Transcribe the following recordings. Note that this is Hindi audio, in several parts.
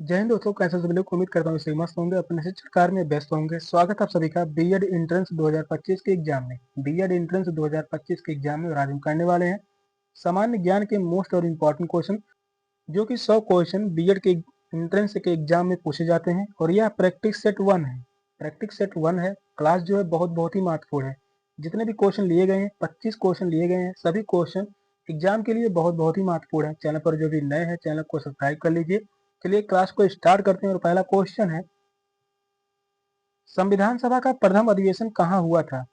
जय हिंद दोस्तों, कैसे सभी लोग। उम्मीद करता हूँ सही मस्त होंगे, अपने शिक्षण कार्य में व्यस्त होंगे। स्वागत है आप सभी का बीएड एंट्रेंस 2025 के एग्जाम में। बीएड एंट्रेंस 2025 के एग्जाम में आज हम करने वाले हैं सामान्य ज्ञान के मोस्ट और इम्पोर्टेंट क्वेश्चन, जो कि 100 क्वेश्चन बीएड के एंट्रेंस के एग्जाम में पूछे जाते हैं। और यह प्रैक्टिस सेट 1 है। प्रैक्टिस सेट 1 है। क्लास जो है बहुत ही महत्वपूर्ण है। जितने भी क्वेश्चन लिए गए हैं, 25 क्वेश्चन लिए गए हैं, सभी क्वेश्चन एग्जाम के लिए बहुत ही महत्वपूर्ण है। चैनल पर जो भी नए हैं, चैनल को सब्सक्राइब कर लीजिए। चलिए क्लास को स्टार्ट करते हैं। और पहला क्वेश्चन है, संविधान सभा का प्रथम अधिवेशन कहाँ हुआ था?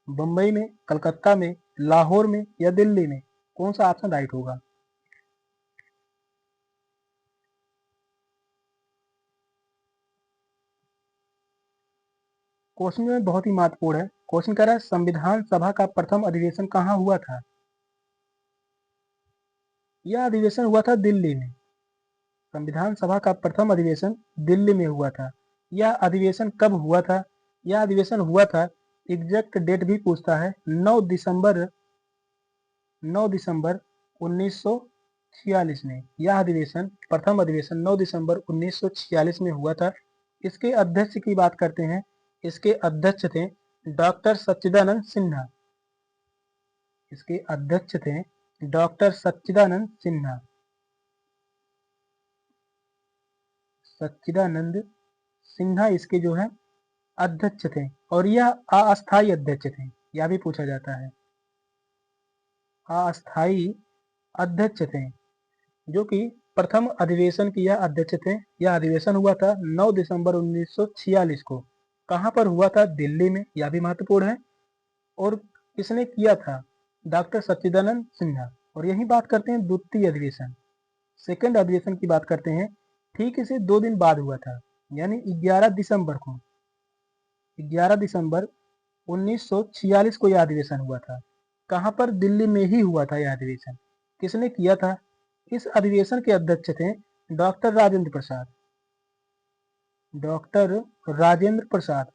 बंबई में, कलकत्ता में, लाहौर में या दिल्ली में? कौन सा ऑप्शन राइट होगा? क्वेश्चन में बहुत ही महत्वपूर्ण है। क्वेश्चन कह रहा है संविधान सभा का प्रथम अधिवेशन कहाँ हुआ था? यह अधिवेशन हुआ था दिल्ली में। संविधान सभा का प्रथम अधिवेशन दिल्ली में हुआ था। यह अधिवेशन कब हुआ था? यह अधिवेशन हुआ था, एग्जैक्ट डेट भी पूछता है, 9 दिसंबर 1946 में। यह अधिवेशन, प्रथम अधिवेशन 9 दिसंबर 1946 में हुआ था। इसके अध्यक्ष की बात करते हैं। इसके अध्यक्ष थे डॉक्टर सच्चिदानंद सिन्हा। इसके अध्यक्ष थे डॉक्टर सच्चिदानंद सिन्हा। सच्चिदानंद सिन्हा इसके जो है अध्यक्ष थे। और यह अस्थायी अध्यक्ष थे, यह भी पूछा जाता है। अस्थायी अध्यक्ष थे, जो कि प्रथम अधिवेशन की यह अध्यक्ष थे। यह अधिवेशन हुआ था 9 दिसंबर 1946 को। कहाँ पर हुआ था? दिल्ली में। यह भी महत्वपूर्ण है। और किसने किया था? डॉक्टर सच्चिदानंद सिन्हा। और यही बात करते हैं द्वितीय अधिवेशन, सेकेंड अधिवेशन की बात करते हैं। ठीक इसे 2 दिन बाद हुआ था, यानी 11 दिसंबर को। 11 दिसंबर 1946 को यह अधिवेशन हुआ था। कहाँ पर? दिल्ली में ही हुआ था यह अधिवेशन। किसने किया था? इस अधिवेशन के अध्यक्ष थे डॉक्टर राजेंद्र प्रसाद। डॉक्टर राजेंद्र प्रसाद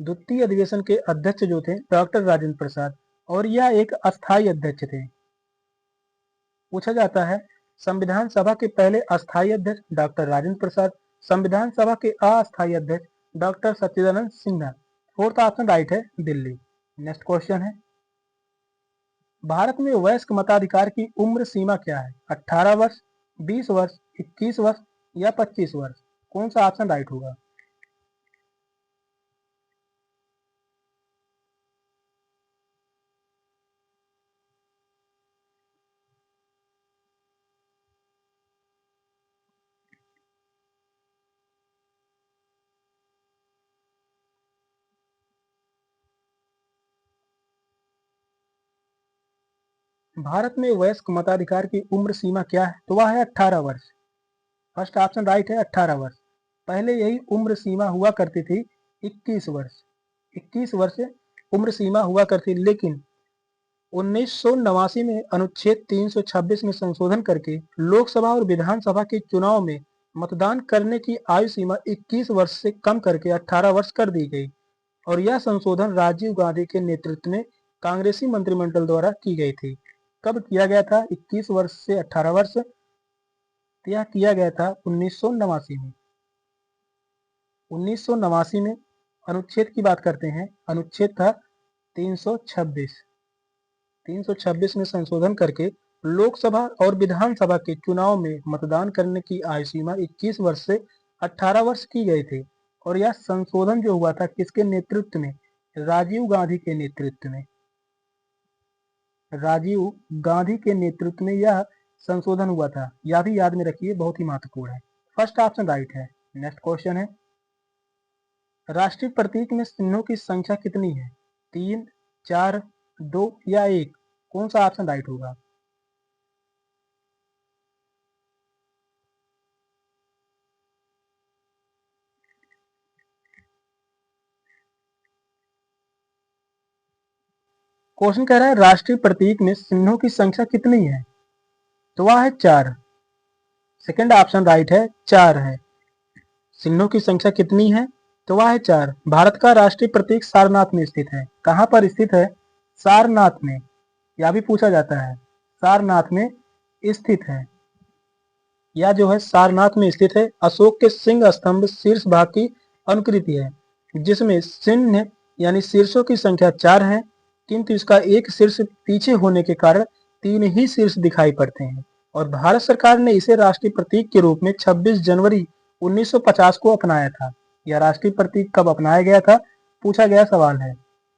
द्वितीय अधिवेशन के अध्यक्ष जो थे डॉक्टर राजेंद्र प्रसाद। और यह एक अस्थायी अध्यक्ष थे। पूछा जाता है संविधान सभा के पहले अस्थायी अध्यक्ष डॉक्टर राजेंद्र प्रसाद, संविधान सभा के अस्थायी अध्यक्ष डॉक्टर सच्चिदानंद सिन्हा। फोर्थ ऑप्शन राइट है, दिल्ली। नेक्स्ट क्वेश्चन है, भारत में वयस्क मताधिकार की उम्र सीमा क्या है? 18 वर्ष, 20 वर्ष, 21 वर्ष या 25 वर्ष? कौन सा ऑप्शन राइट होगा? भारत में वयस्क मताधिकार की उम्र सीमा क्या है? तो वह है 18 वर्ष। फर्स्ट ऑप्शन राइट है, 18 वर्ष। पहले यही उम्र सीमा हुआ करती थी 21 वर्ष। 21 वर्ष उम्र सीमा हुआ करती, लेकिन 1989 में अनुच्छेद 326 में संशोधन करके लोकसभा और विधानसभा के चुनाव में मतदान करने की आयु सीमा 21 वर्ष से कम करके 18 वर्ष कर दी गई। और यह संशोधन राजीव गांधी के नेतृत्व में कांग्रेसी मंत्रिमंडल द्वारा की गई थी। कब किया गया था? 21 वर्ष से 18 वर्ष। यह किया गया था 1989 में। 1989 में अनुच्छेद की बात करते हैं। अनुच्छेद था 326। 326 में संशोधन करके लोकसभा और विधानसभा के चुनाव में मतदान करने की आयु सीमा 21 वर्ष से 18 वर्ष की गई थी। और यह संशोधन जो हुआ था किसके नेतृत्व में? राजीव गांधी के नेतृत्व में। राजीव गांधी के नेतृत्व में यह संशोधन हुआ था। यह भी याद में रखिए, बहुत ही महत्वपूर्ण है। फर्स्ट ऑप्शन राइट है। नेक्स्ट क्वेश्चन है, राष्ट्रीय प्रतीक में चिन्हों की संख्या कितनी है? 3, 4, 2 या 1? कौन सा ऑप्शन राइट होगा? क्वेश्चन कह रहा है राष्ट्रीय प्रतीक में चिन्हों की संख्या कितनी है? तो वह है 4। सेकंड ऑप्शन राइट है, 4 है। चिन्हों की संख्या कितनी है? तो वह है 4। भारत का राष्ट्रीय प्रतीक सारनाथ में स्थित है। कहां पर स्थित है? सारनाथ में। यह भी पूछा जाता है, सारनाथ में स्थित है। यह जो है सारनाथ में स्थित है। अशोक के सिंह स्तंभ शीर्ष भाग की अनुकृति है, जिसमें सिंह यानी शीर्षों की संख्या 4 है, किंतु इसका एक शीर्ष पीछे होने के कारण 3 ही शीर्ष दिखाई पड़ते हैं। और भारत सरकार ने इसे राष्ट्रीय प्रतीक के रूप में 26 जनवरी 1950 को अपनाया था। यह राष्ट्रीय प्रतीक कब अपनाया गया था, पूछा गया सवाल है।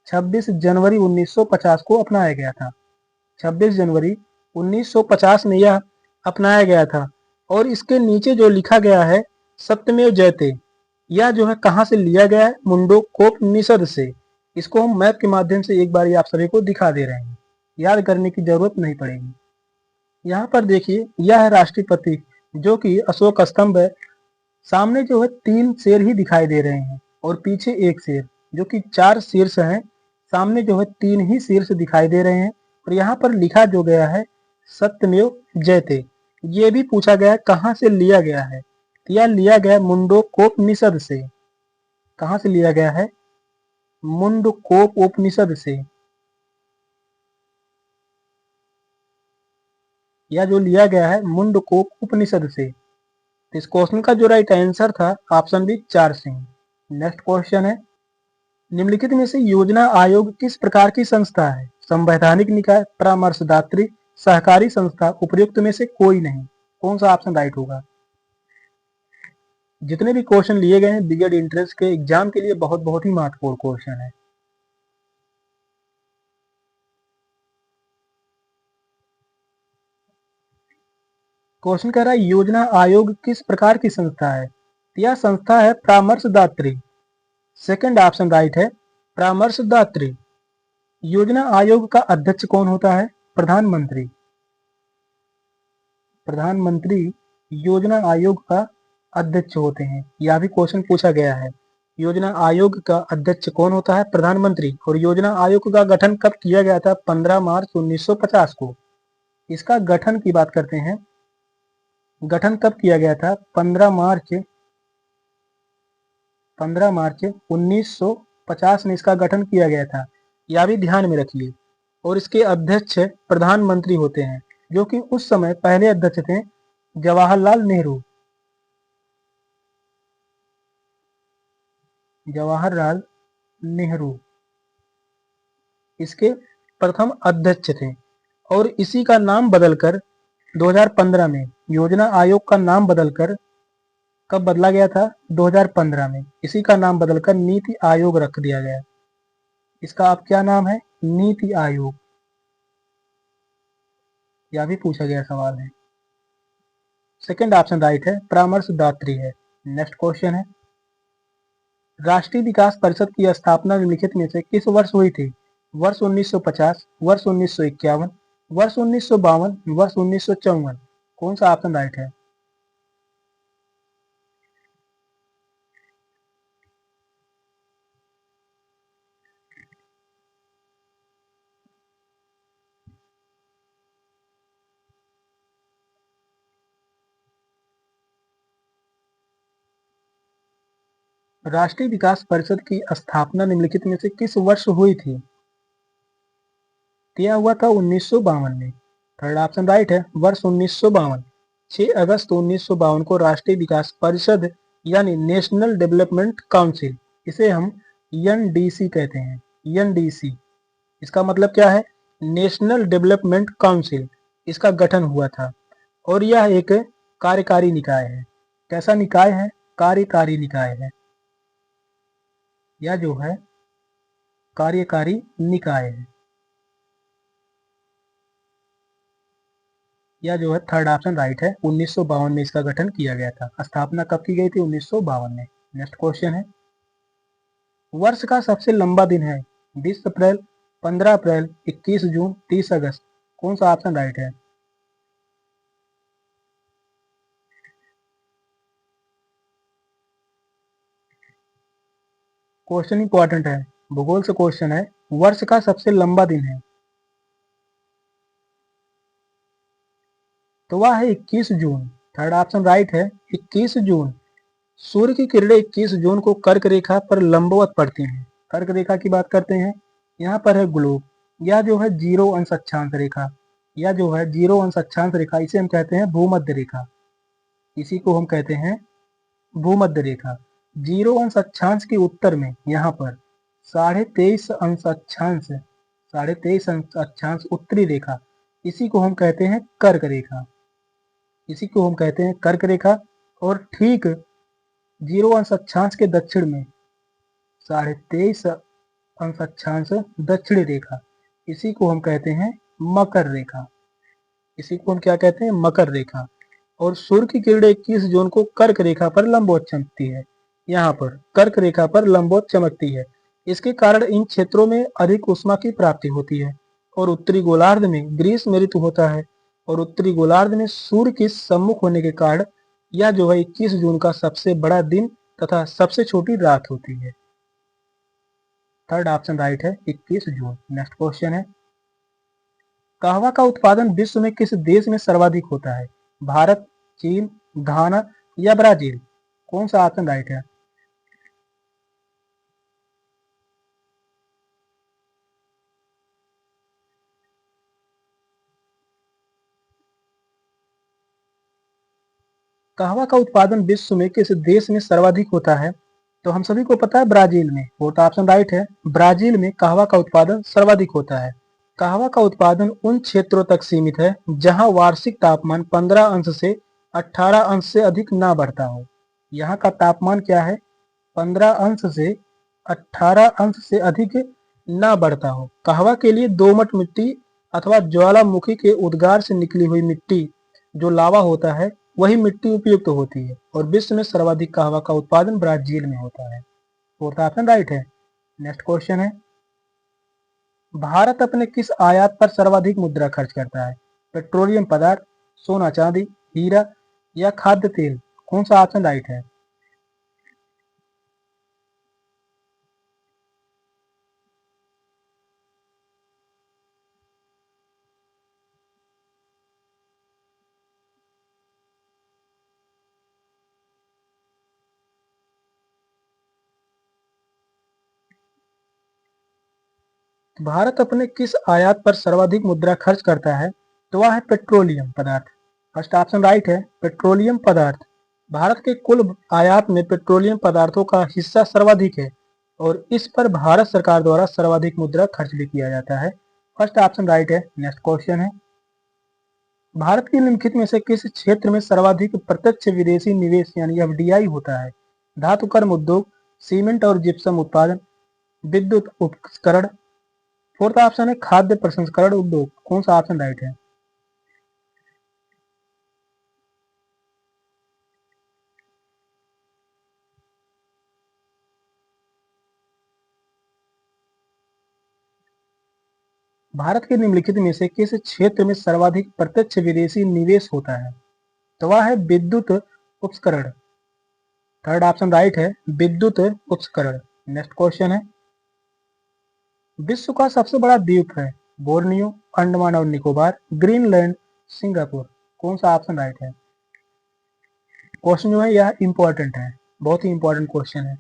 26 जनवरी 1950 को अपनाया गया था। 26 जनवरी 1950 में यह अपनाया गया था। और इसके नीचे जो लिखा गया है सत्यमेव जयते, यह जो है कहाँ से लिया गया है, मुंडकोपनिषद से। इसको हम मैप के माध्यम से एक बार आप सभी को दिखा दे रहे हैं, याद करने की जरूरत नहीं पड़ेगी। यहाँ पर देखिए, यह है राष्ट्रीय प्रतीक जो कि अशोक स्तंभ है। सामने जो है 3 शेर ही दिखाई दे रहे हैं और पीछे एक शेर, जो कि 4 शीर्ष हैं। सामने जो है 3 ही शीर्ष दिखाई दे रहे हैं। और यहाँ पर लिखा जो गया है सत्यमेव जयते। ये भी पूछा गया है कहाँ से लिया गया है, यह लिया गया मुंडकोपनिषद से। कहाँ से लिया गया है, मुंडकोपनिषद से। यह जो लिया गया है मुंडकोपनिषद से। तो इस क्वेश्चन का जो राइट आंसर था option B 4 Singh. Next question है, निम्नलिखित में से योजना आयोग किस प्रकार की संस्था है? संवैधानिक निकाय, परामर्शदात्री, सहकारी संस्था, उपर्युक्त में से कोई नहीं। कौन सा ऑप्शन राइट होगा? जितने भी क्वेश्चन लिए गए हैं बीएड इंट्रेंस के एग्जाम के लिए बहुत बहुत ही महत्वपूर्ण क्वेश्चन है। क्वेश्चन कह रहा है योजना आयोग किस प्रकार की संस्था है? यह संस्था है परामर्शदात्री। सेकंड ऑप्शन राइट है, परामर्शदात्री। योजना आयोग का अध्यक्ष कौन होता है? प्रधानमंत्री। प्रधानमंत्री योजना आयोग का अध्यक्ष होते हैं। यह भी क्वेश्चन पूछा गया है। योजना आयोग का अध्यक्ष कौन होता है? प्रधानमंत्री। और योजना आयोग का गठन कब किया गया था? 15 मार्च 1950 को। इसका गठन की बात करते हैं, गठन कब किया गया था? 15 मार्च 1950 में इसका गठन किया गया था। यह भी ध्यान में रखिए। और इसके अध्यक्ष प्रधानमंत्री होते हैं, जो कि उस समय पहले अध्यक्ष थे जवाहरलाल नेहरू। जवाहरलाल नेहरू इसके प्रथम अध्यक्ष थे। और इसी का नाम बदलकर 2015 में, योजना आयोग का नाम बदलकर कब बदला गया था? 2015 में। इसी का नाम बदलकर नीति आयोग रख दिया गया। इसका अब क्या नाम है? नीति आयोग। यह भी पूछा गया सवाल है। सेकंड ऑप्शन राइट है, परामर्शदात्री है। नेक्स्ट क्वेश्चन है, राष्ट्रीय विकास परिषद की स्थापना निम्नलिखित में से किस वर्ष हुई थी? वर्ष 1950, वर्ष 1951, वर्ष 1952, वर्ष 1954। कौन सा ऑप्शन राइट है? राष्ट्रीय विकास परिषद की स्थापना निम्नलिखित में से किस वर्ष हुई थी? यह हुआ था 1952 में। थर्ड ऑप्शन राइट है, वर्ष 1952। 6 अगस्त 1952 को राष्ट्रीय विकास परिषद यानी नेशनल डेवलपमेंट काउंसिल, इसे हम एनडीसी कहते हैं। एनडीसी इसका मतलब क्या है? National development council. इसका गठन हुआ था। और यह एक कार्यकारी निकाय है। कैसा निकाय है? कार्यकारी निकाय है। यह जो है कार्यकारी निकाय है। यह जो है थर्ड ऑप्शन राइट है। 1952 में इसका गठन किया गया था। स्थापना कब की गई थी? 1952 में। नेक्स्ट क्वेश्चन है, वर्ष का सबसे लंबा दिन है? 20 अप्रैल, 15 अप्रैल, 21 जून, 30 अगस्त। कौन सा ऑप्शन राइट है? क्वेश्चन इंपॉर्टेंट है, भूगोल से क्वेश्चन है। वर्ष का सबसे लंबा दिन है, तो वह है 21 जून। थर्ड ऑप्शन राइट है, 21 जून। सूर्य की किरणें 21 जून को कर्क रेखा पर लंबवत पड़ती हैं। कर्क रेखा की बात करते हैं, यहाँ पर है ग्लोब। यह जो है 0 अंश अक्षांश रेखा, यह जो है 0 अंश अक्षांश रेखा, इसे हम कहते हैं भूमध्य रेखा। इसी को हम कहते हैं भूमध्य रेखा। 0 अंश अक्षांश के उत्तर में यहाँ पर 23.5 अंश अक्षांश, 23.5 अंश अक्षांश उत्तरी रेखा, इसी को हम कहते हैं कर्क रेखा, इसी को हम कहते हैं कर्क रेखा। और ठीक 0 अंश अक्षांश के दक्षिण में 23.5 अंश अक्षांश दक्षिणी रेखा, इसी को हम कहते हैं मकर रेखा, इसी को हम क्या कहते हैं, मकर रेखा। और सूर्य की किरणें 21 जून को कर्क रेखा पर लंबवत चमकती है, यहाँ पर कर्क रेखा पर लंबवत चमकती है। इसके कारण इन क्षेत्रों में अधिक उष्मा की प्राप्ति होती है और उत्तरी गोलार्ध में ग्रीष्म ऋतु होता है। और उत्तरी गोलार्ध में सूर्य के सम्मुख होने के कारण यह जो है 21 जून का सबसे बड़ा दिन तथा सबसे छोटी रात होती है। थर्ड ऑप्शन राइट है, 21 जून। नेक्स्ट क्वेश्चन है, कहवा का उत्पादन विश्व में किस देश में सर्वाधिक होता है? भारत, चीन, घाना या ब्राजील? कौन सा ऑप्शन राइट है? कहवा का उत्पादन विश्व में किस देश में सर्वाधिक होता है? तो हम सभी को पता है ब्राजील में। फोर्थ ऑप्शन राइट है, ब्राजील में कहवा का उत्पादन सर्वाधिक होता है। कहवा का उत्पादन उन क्षेत्रों तक सीमित है जहां वार्षिक तापमान 15 अंश से 18 अंश से अधिक ना बढ़ता हो। यहाँ का तापमान क्या है? 15 अंश से 18 अंश से अधिक ना बढ़ता हो। कहवा के लिए दोमट मिट्टी अथवा ज्वालामुखी के उद्गार से निकली हुई मिट्टी, जो लावा होता है, वही मिट्टी उपयुक्त होती है। और विश्व में सर्वाधिक कहवा का उत्पादन ब्राजील में होता है। फोर्थ ऑप्शन राइट है। नेक्स्ट क्वेश्चन है, भारत अपने किस आयात पर सर्वाधिक मुद्रा खर्च करता है? पेट्रोलियम पदार्थ, सोना चांदी, हीरा या खाद्य तेल? कौन सा ऑप्शन राइट है? भारत अपने किस आयात पर सर्वाधिक मुद्रा खर्च करता है? तो वह है पेट्रोलियम पदार्थ। फर्स्ट ऑप्शन राइट है, पेट्रोलियम पदार्थ। भारत के कुल आयात में पेट्रोलियम पदार्थों का हिस्सा सर्वाधिक है और इस पर भारत सरकार द्वारा सर्वाधिक मुद्रा खर्च भी किया जाता है। फर्स्ट ऑप्शन राइट है। नेक्स्ट क्वेश्चन है, भारत के निम्नलिखित में से किस क्षेत्र में सर्वाधिक प्रत्यक्ष विदेशी निवेश यानी एफडीआई होता है? धातु कर्म उद्योग, सीमेंट और जिप्सम उत्पादन, विद्युत उपकरण? फोर्थ ऑप्शन है खाद्य प्रसंस्करण उद्योग। कौन सा ऑप्शन राइट है? भारत के निम्नलिखित में से किस क्षेत्र में सर्वाधिक प्रत्यक्ष विदेशी निवेश होता है? तो वह है विद्युत उपकरण। थर्ड ऑप्शन राइट है, विद्युत उपकरण। नेक्स्ट क्वेश्चन है, विश्व का सबसे बड़ा द्वीप है? बोर्नियो, अंडमान और निकोबार, ग्रीनलैंड, सिंगापुर? कौन सा ऑप्शन राइट है? क्वेश्चन जो है यह इंपॉर्टेंट है, बहुत ही इंपॉर्टेंट क्वेश्चन है।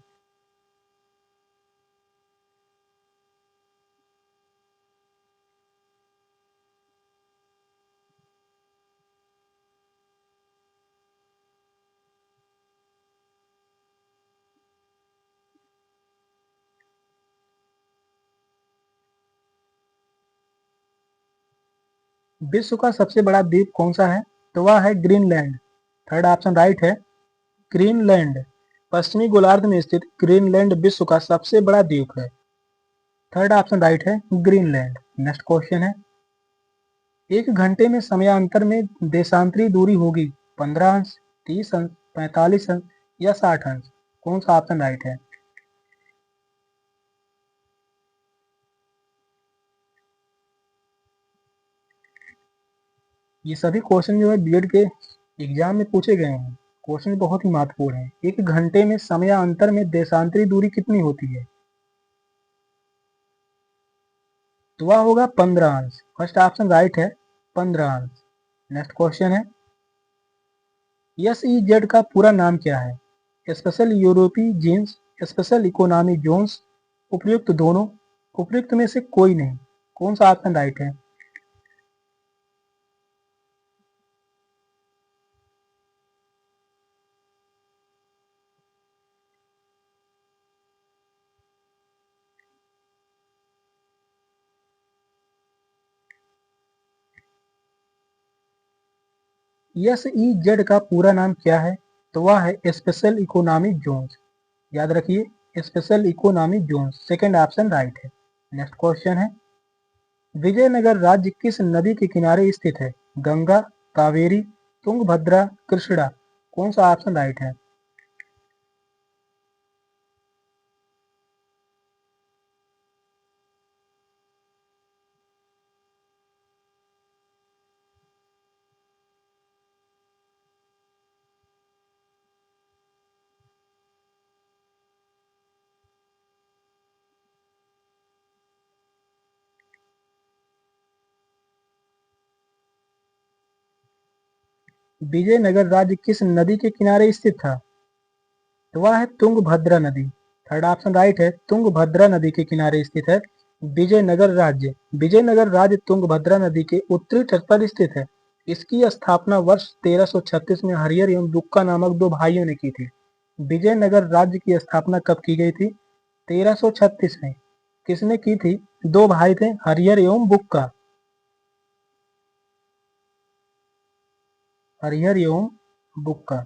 विश्व का सबसे बड़ा द्वीप कौन सा है? तो वह है ग्रीनलैंड। थर्ड ऑप्शन राइट है, ग्रीनलैंड। पश्चिमी गोलार्ध में स्थित ग्रीनलैंड विश्व का सबसे बड़ा द्वीप है। थर्ड ऑप्शन राइट है, ग्रीनलैंड। नेक्स्ट क्वेश्चन है, एक घंटे में समयांतर में देशांतरी दूरी होगी 15 अंश, 30 अंश, 45 अंश या 60 अंश? कौन सा ऑप्शन राइट है? ये सभी क्वेश्चन जो है बीएड के एग्जाम में पूछे गए हैं। क्वेश्चन बहुत ही महत्वपूर्ण है। एक घंटे में समयांतर में देशांतरी दूरी कितनी होती है? तो वह होगा 15 अंश। फर्स्ट ऑप्शन राइट है, 15 अंश। नेक्स्ट क्वेश्चन है, एसईजेड का पूरा नाम क्या है? स्पेशल यूरोपीय जीन्स, स्पेशल इकोनॉमी जोन्स, उपयुक्त दोनों, उपयुक्त में से कोई नहीं? कौन सा ऑप्शन राइट है? SEZ का पूरा नाम क्या है? तो वह है स्पेशल इकोनॉमिक जोन्स। याद रखिए, special economic zones. Second option right है। नेक्स्ट क्वेश्चन है, विजयनगर राज्य किस नदी के किनारे स्थित है? गंगा, कावेरी, तुंगभद्रा, कृष्णा। कौन सा ऑप्शन राइट है? विजयनगर राज्य किस नदी के किनारे स्थित था? तो वह है तुंगभद्रा नदी। थर्ड ऑप्शन राइट है, तुंगभद्रा नदी के किनारे स्थित है विजयनगर राज्य। विजयनगर राज्य तुंगभद्रा नदी के उत्तरी तट पर स्थित है। इसकी स्थापना वर्ष 1336 में हरिहर एवं बुक्का नामक दो भाइयों ने की थी। विजयनगर राज्य की स्थापना कब की गई थी? 1336 में। किसने की थी? दो भाई थे, हरिहर एवं बुक्का। हरिहर एवं बुक्का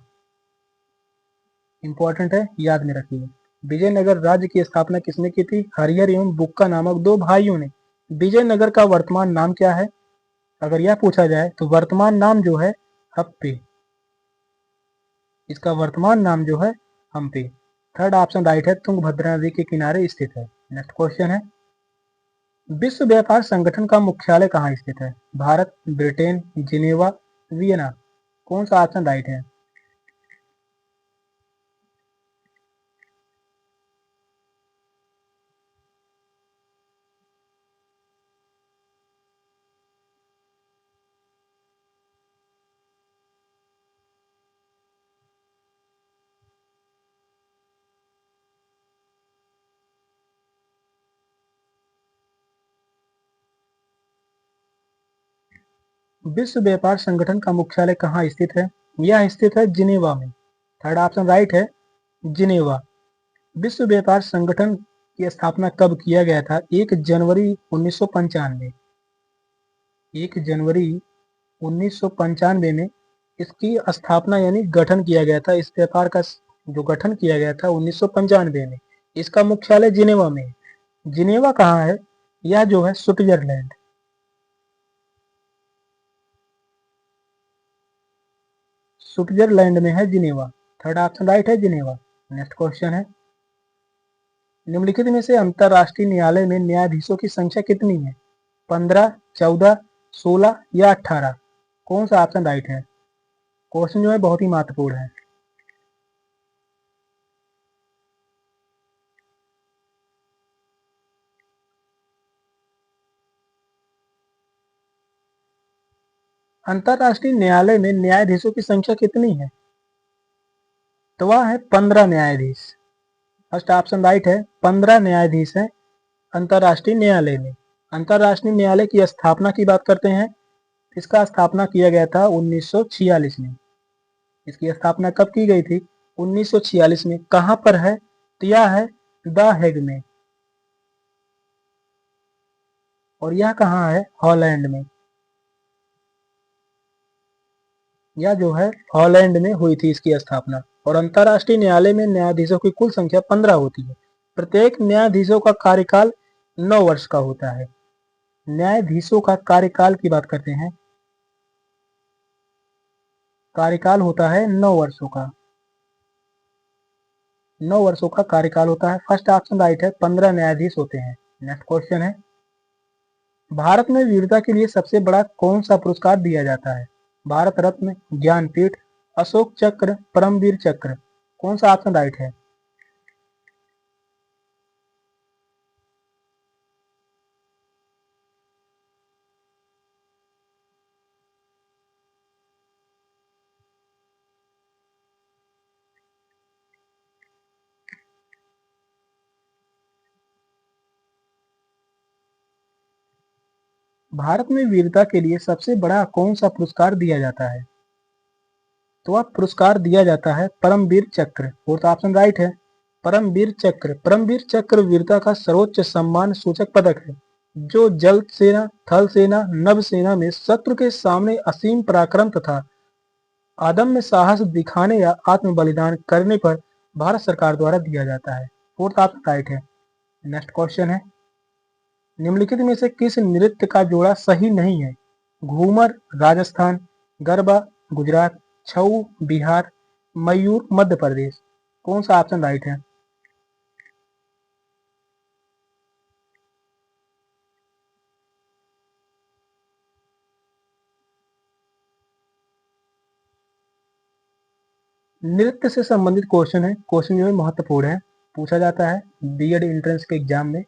इंपॉर्टेंट है, याद में रखिए। विजयनगर राज्य की स्थापना किसने की थी? हरिहर एवं बुक्का नामक दो भाइयों ने। विजयनगर का वर्तमान नाम क्या है? अगर यह पूछा जाए तो वर्तमान नाम जो है हम्पी। इसका वर्तमान नाम जो है हम्पी। थर्ड ऑप्शन राइट है, तुंगभद्रा नदी के किनारे स्थित है। नेक्स्ट क्वेश्चन है, विश्व व्यापार संगठन का मुख्यालय कहाँ स्थित है? Bharat, Britain, Geneva, Vienna. कौन सा ऑप्शन राइट है? विश्व व्यापार संगठन का मुख्यालय कहाँ स्थित है? यह स्थित है जिनेवा में। थर्ड ऑप्शन राइट है, जिनेवा। विश्व व्यापार संगठन की स्थापना कब किया गया था? 1 जनवरी 1995। 1 जनवरी 1995 में इसकी स्थापना यानी गठन किया गया था। इस व्यापार का जो गठन किया गया था 1995 में। इसका मुख्यालय जिनेवा में है। जिनेवा कहाँ है? यह जो है स्विट्जरलैंड। स्विट्जरलैंड में है जिनेवा। थर्ड ऑप्शन राइट है, जिनेवा। नेक्स्ट क्वेश्चन है, निम्नलिखित में से अंतरराष्ट्रीय न्यायालय में न्यायाधीशों की संख्या कितनी है? 15, 14, 16 या 18। कौन सा ऑप्शन राइट है? क्वेश्चन जो है बहुत ही महत्वपूर्ण है। अंतरराष्ट्रीय न्यायालय में न्यायाधीशों की संख्या कितनी है? तो वह है 15 न्यायाधीश। फर्स्ट ऑप्शन राइट है, 15 न्यायाधीश है अंतरराष्ट्रीय न्यायालय में। अंतरराष्ट्रीय न्यायालय की स्थापना की बात करते हैं। इसका स्थापना किया गया था 1946 में। इसकी स्थापना कब की गई थी? 1946 में। कहां पर है? तो यह है द हेग में। और यह कहाँ है? हॉलैंड में। यह जो है हॉलैंड में हुई थी इसकी स्थापना। और अंतरराष्ट्रीय न्यायालय में न्यायाधीशों की कुल संख्या 15 होती है। प्रत्येक न्यायाधीशों का कार्यकाल 9 वर्ष का होता है। न्यायाधीशों का कार्यकाल की बात करते हैं। कार्यकाल होता है 9 वर्षों का। 9 वर्षों का कार्यकाल होता है। फर्स्ट ऑप्शन राइट है, 15 न्यायाधीश होते हैं। नेक्स्ट क्वेश्चन है, भारत में वीरता के लिए सबसे बड़ा कौन सा पुरस्कार दिया जाता है? भारत रत्न, ज्ञानपीठ, अशोक चक्र, परमवीर चक्र। कौन सा ऑप्शन राइट है? भारत में वीरता के लिए सबसे बड़ा कौन सा पुरस्कार दिया जाता है? तो वह पुरस्कार दिया जाता है परमवीर चक्र। फोर्थ ऑप्शन राइट है, परमवीर चक्र। परमवीर चक्र वीरता का सर्वोच्च सम्मान सूचक पदक है, जो जल सेना, थल सेना, नभ सेना में शत्रु के सामने असीम पराक्रम तथा अदम्य साहस दिखाने या आत्म बलिदान करने पर भारत सरकार द्वारा दिया जाता है? फोर्थ ऑप्शन राइट है। नेक्स्ट क्वेश्चन है, निम्नलिखित में से किस नृत्य का जोड़ा सही नहीं है? घूमर राजस्थान, गरबा गुजरात, छऊ बिहार, मयूर मध्य प्रदेश। कौन सा ऑप्शन राइट है? नृत्य से संबंधित क्वेश्चन है। क्वेश्चन जो है महत्वपूर्ण है, पूछा जाता है बीएड एंट्रेंस के एग्जाम में।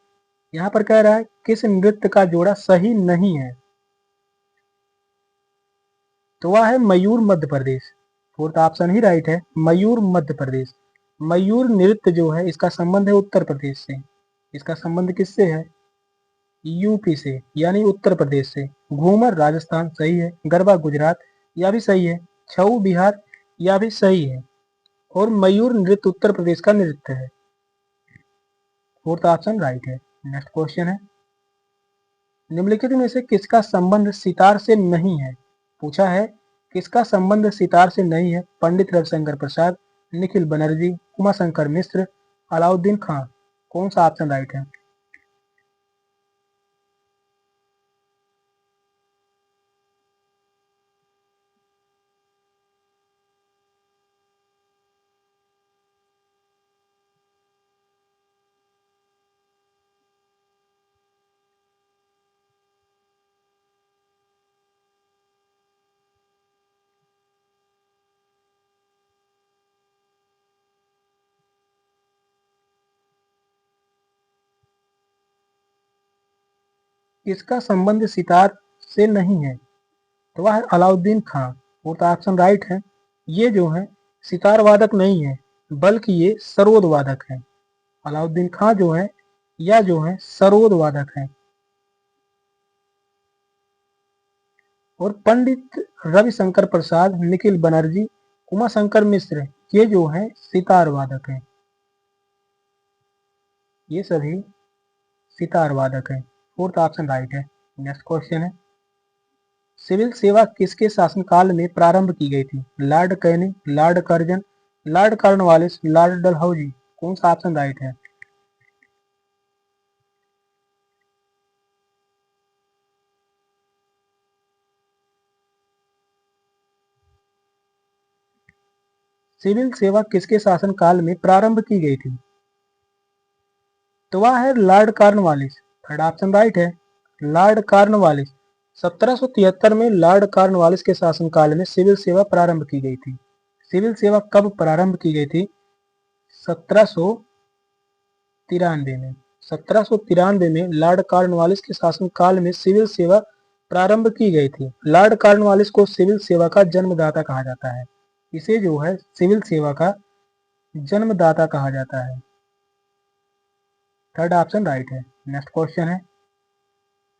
यहाँ पर कह रहा है किस नृत्य का जोड़ा सही नहीं है, तो वह है मयूर मध्य प्रदेश। फोर्थ ऑप्शन ही राइट है, मयूर मध्य प्रदेश। मयूर नृत्य जो है इसका संबंध है उत्तर प्रदेश से। इसका संबंध किससे है? यूपी से, यानी उत्तर प्रदेश से। घूमर राजस्थान सही है, गरबा गुजरात यह भी सही है, छऊ बिहार यह भी सही है, और मयूर नृत्य उत्तर प्रदेश का नृत्य है। फोर्थ ऑप्शन राइट है। नेक्स्ट क्वेश्चन है, निम्नलिखित में से किसका संबंध सितार से नहीं है? पूछा है किसका संबंध सितार से नहीं है? पंडित रविशंकर प्रसाद, निखिल बनर्जी, उमाशंकर मिश्र, अलाउद्दीन खां। कौन सा ऑप्शन राइट है? किसका संबंध सितार से नहीं है, तो वह है अलाउद्दीन खां। फोर्थ ऑप्शन राइट है। ये जो है सितार वादक नहीं है, बल्कि ये सरोद वादक है। अलाउद्दीन खां जो है यह जो है सरोद वादक है। और पंडित रविशंकर प्रसाद, निखिल बनर्जी, उमाशंकर मिश्र ये जो है सितार वादक है। ये सभी सितार वादक है। फोर्थ ऑप्शन राइट है। नेक्स्ट क्वेश्चन है, सिविल सेवा किसके शासनकाल में प्रारंभ की गई थी? Lord Canning, Lord Curzon, Lord Cornwallis, Lord Dalhousie. कौन सा ऑप्शन राइट है? सिविल सेवा किसके शासनकाल में प्रारंभ की गई थी? तो वह है Lord Cornwallis. Third option right है, लॉर्ड कॉर्नवालिस। 1773 में लॉर्ड कॉर्नवालिस के शासनकाल में सिविल सेवा प्रारंभ की गई थी। सिविल सेवा कब प्रारंभ की गई थी? 1793 में। 1793 में लॉर्ड कॉर्नवालिस के शासनकाल में सिविल सेवा प्रारंभ की गई थी। लॉर्ड कॉर्नवालिस को सिविल सेवा का जन्मदाता कहा जाता है। इसे जो है सिविल सेवा का जन्मदाता कहा जाता है। थर्ड ऑप्शन राइट है। नेक्स्ट क्वेश्चन है,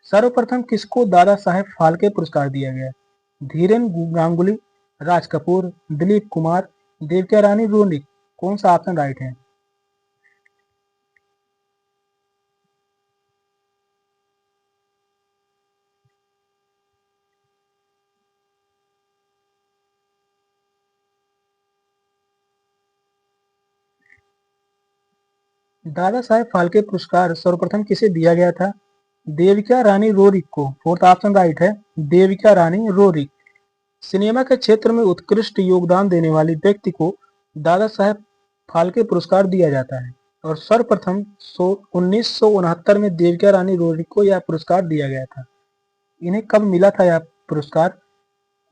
सर्वप्रथम किसको दादा साहेब फाल्के पुरस्कार दिया गया? धीरेन गांगुली, राज कपूर, दिलीप कुमार, देविका रानी रोनिक। कौन सा ऑप्शन राइट है? दादा साहेब फाल्के पुरस्कार सर्वप्रथम किसे दिया गया था? देविका रानी रोरिक को। फोर्थ ऑप्शन राइट है, देविका रानी रोरिक। सिनेमा के क्षेत्र में उत्कृष्ट योगदान देने वाले व्यक्ति को दादा साहेब फाल्के पुरस्कार दिया जाता है। और सर्वप्रथम 1969 में देविका रानी रोरिक को यह पुरस्कार दिया गया था। इन्हें कब मिला था यह पुरस्कार?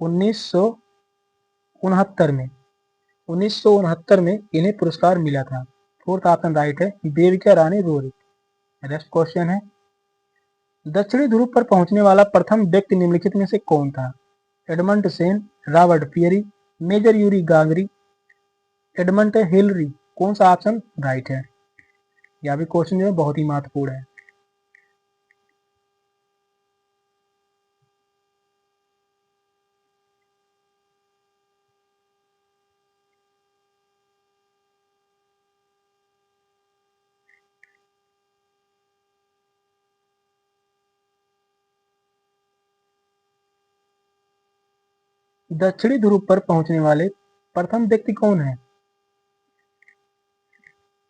1969 में। 1969 में इन्हें पुरस्कार मिला था। फोर्थ ऑप्शन राइट है, Devika Rani Roerich. Next question है, दक्षिणी ध्रुव पर पहुंचने वाला प्रथम व्यक्ति निम्नलिखित में से कौन था? एडमंड सेन, Robert Peary, Major Yuri Gagarin, Edmund Hillary. कौन सा ऑप्शन राइट है? यह भी क्वेश्चन जो है बहुत ही महत्वपूर्ण है। दक्षिणी ध्रुव पर पहुंचने वाले प्रथम व्यक्ति कौन है?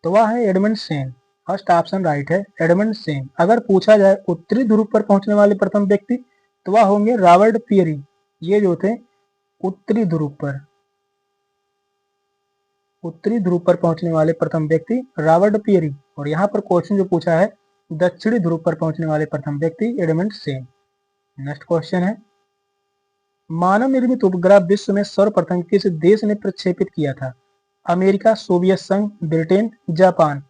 तो वह है Edmund Sen. First option right है, एडमंड सेन। अगर पूछा जाए उत्तरी ध्रुव पर पहुंचने वाले प्रथम व्यक्ति, तो वह होंगे रॉबर्ट पियरी। ये जो थे उत्तरी ध्रुव पर, उत्तरी ध्रुव पर पहुंचने वाले प्रथम व्यक्ति रॉबर्ट पियरी। और यहाँ पर क्वेश्चन जो पूछा है, दक्षिणी ध्रुव पर पहुंचने वाले प्रथम व्यक्ति एडमंड सेन। नेक्स्ट क्वेश्चन है, मानव निर्मित उपग्रह विश्व में सर्वप्रथम किस देश ने प्रक्षेपित किया था? अमेरिका, सोवियत संघ, ब्रिटेन, जापान।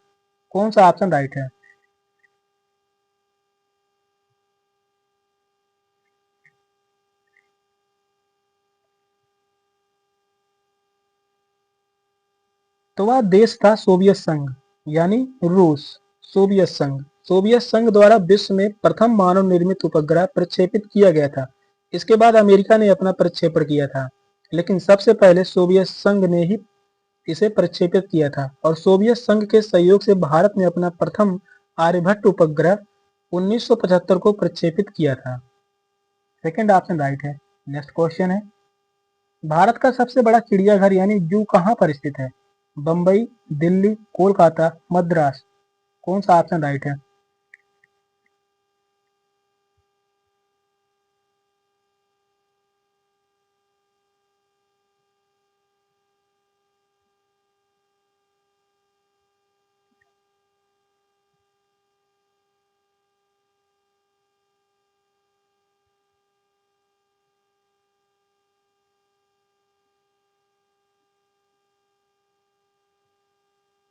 कौन सा ऑप्शन राइट है? तो वह देश था सोवियत संघ, यानी रूस। सोवियत संघ, सोवियत संघ द्वारा विश्व में प्रथम मानव निर्मित उपग्रह प्रक्षेपित किया गया था। इसके बाद अमेरिका ने अपना प्रक्षेपण किया था, लेकिन सबसे पहले सोवियत संघ ने ही इसे प्रक्षेपित किया था। और सोवियत संघ के सहयोग से भारत ने अपना प्रथम आर्यभट्ट उपग्रह 1975 को प्रक्षेपित किया था। सेकंड ऑप्शन राइट है। नेक्स्ट क्वेश्चन है, भारत का सबसे बड़ा चिड़ियाघर यानी जू कहाँ पर स्थित है? बम्बई, दिल्ली, कोलकाता, मद्रास। कौन सा ऑप्शन राइट है?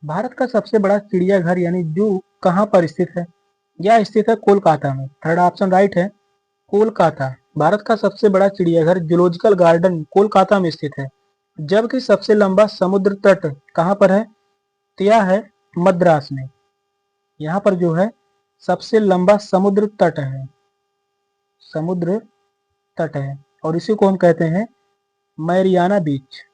भारत का सबसे बड़ा चिड़ियाघर यानी जू कहाँ पर स्थित है? यह स्थित है कोलकाता में। थर्ड ऑप्शन राइट है, कोलकाता। भारत का सबसे बड़ा चिड़ियाघर जूलॉजिकल गार्डन कोलकाता में स्थित है। जबकि सबसे लंबा समुद्र तट कहाँ पर है? तो यह है मद्रास में। यहाँ पर जो है सबसे लंबा समुद्र तट है, समुद्र तट है, और इसी को हम कहते हैं मैरियाना बीच।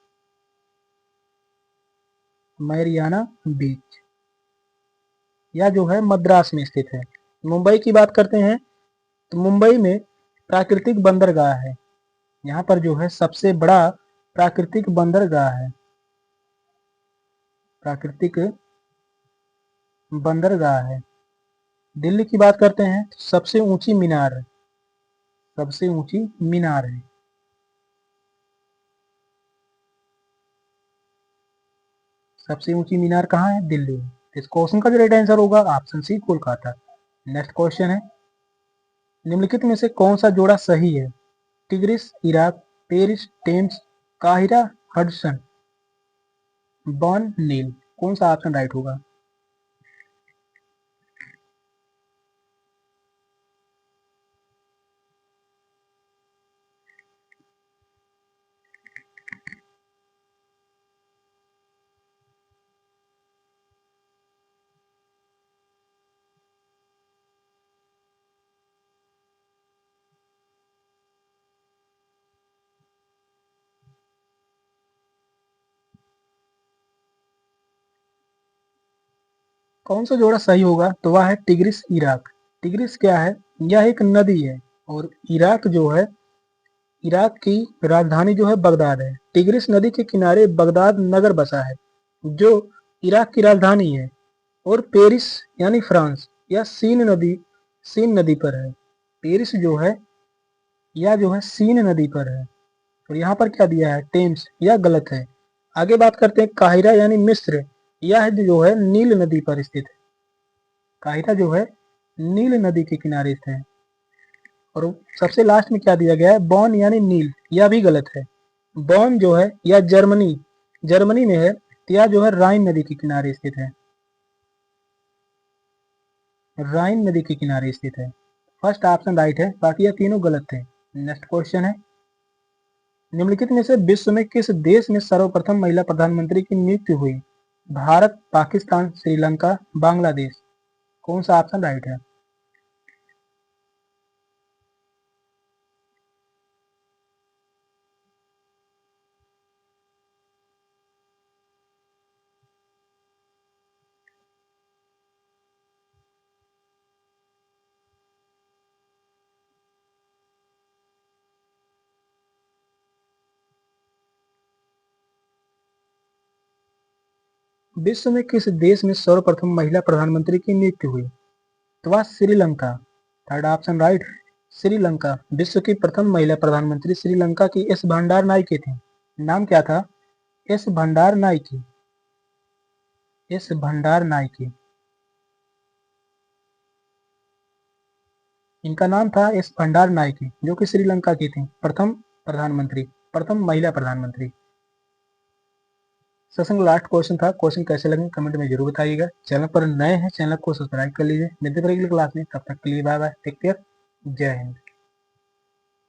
मैरियाना बीच यह जो है मद्रास में स्थित है। मुंबई की बात करते हैं तो मुंबई में प्राकृतिक बंदरगाह है। यहाँ पर जो है सबसे बड़ा प्राकृतिक बंदरगाह है, प्राकृतिक बंदरगाह है। दिल्ली की बात करते हैं तो सबसे ऊंची मीनार है, सबसे ऊंची मीनार है। सबसे ऊंची मीनार कहाँ है? दिल्ली में। इस क्वेश्चन का जो राइट आंसर होगा option C, Kolkata. Next question है, निम्नलिखित में से कौन सा जोड़ा सही है? टिग्रिस, इराक, पेरिस, टेम्स, काहिरा, हडसन, बॉन, नील। कौन सा ऑप्शन राइट होगा? कौन सा जोड़ा सही होगा? तो वह है टिग्रिस, इराक। टिग्रिस क्या है? यह एक नदी है। और इराक जो है, इराक की राजधानी जो है बगदाद है। टिग्रिस नदी के किनारे बगदाद नगर बसा है, जो इराक की राजधानी है। और पेरिस यानी फ्रांस, यह सीन नदी पर है। पेरिस जो है, यह जो है सीन नदी पर है। और यहाँ पर क्या दिया है? टेम्स। यह गलत है। आगे बात करते हैं काहिरा यानी मिस्र, यह जो है नील नदी पर स्थित है। काहिरा जो है नील नदी के किनारे स्थित है। और सबसे लास्ट में क्या दिया गया है? बॉन यानी नील, यह भी गलत है। बॉन जो है यह जर्मनी, जर्मनी में है, तो यह जो है राइन नदी के किनारे स्थित है। राइन नदी के किनारे स्थित है। फर्स्ट ऑप्शन राइट है, बाकी यह तीनों गलत थे। नेक्स्ट क्वेश्चन है, निम्नलिखित में से विश्व में किस देश में सर्वप्रथम महिला प्रधानमंत्री की नियुक्ति हुई? भारत, पाकिस्तान, श्रीलंका, बांग्लादेश। कौन सा ऑप्शन राइट है? विश्व में किस देश में सर्वप्रथम महिला प्रधानमंत्री की नियुक्ति हुई? तो वह Sri Lanka. Third option right, Sri Lanka. विश्व की प्रथम महिला प्रधानमंत्री श्रीलंका की एस भंडार नायके थी। नाम क्या था? एस भंडार नायके। एस भंडार नायके, इनका नाम था एस भंडार नायके, जो कि श्रीलंका की थी प्रथम प्रधानमंत्री, प्रथम महिला प्रधानमंत्री। सत्संग लास्ट क्वेश्चन था। क्वेश्चन कैसे लगे कमेंट में जरूर बताइएगा। चैनल पर नए हैं, चैनल को सब्सक्राइब कर लीजिए। मिलते हैं अगली क्लास में, तब तक के लिए बाय बाय, टेक केयर, जय हिंद।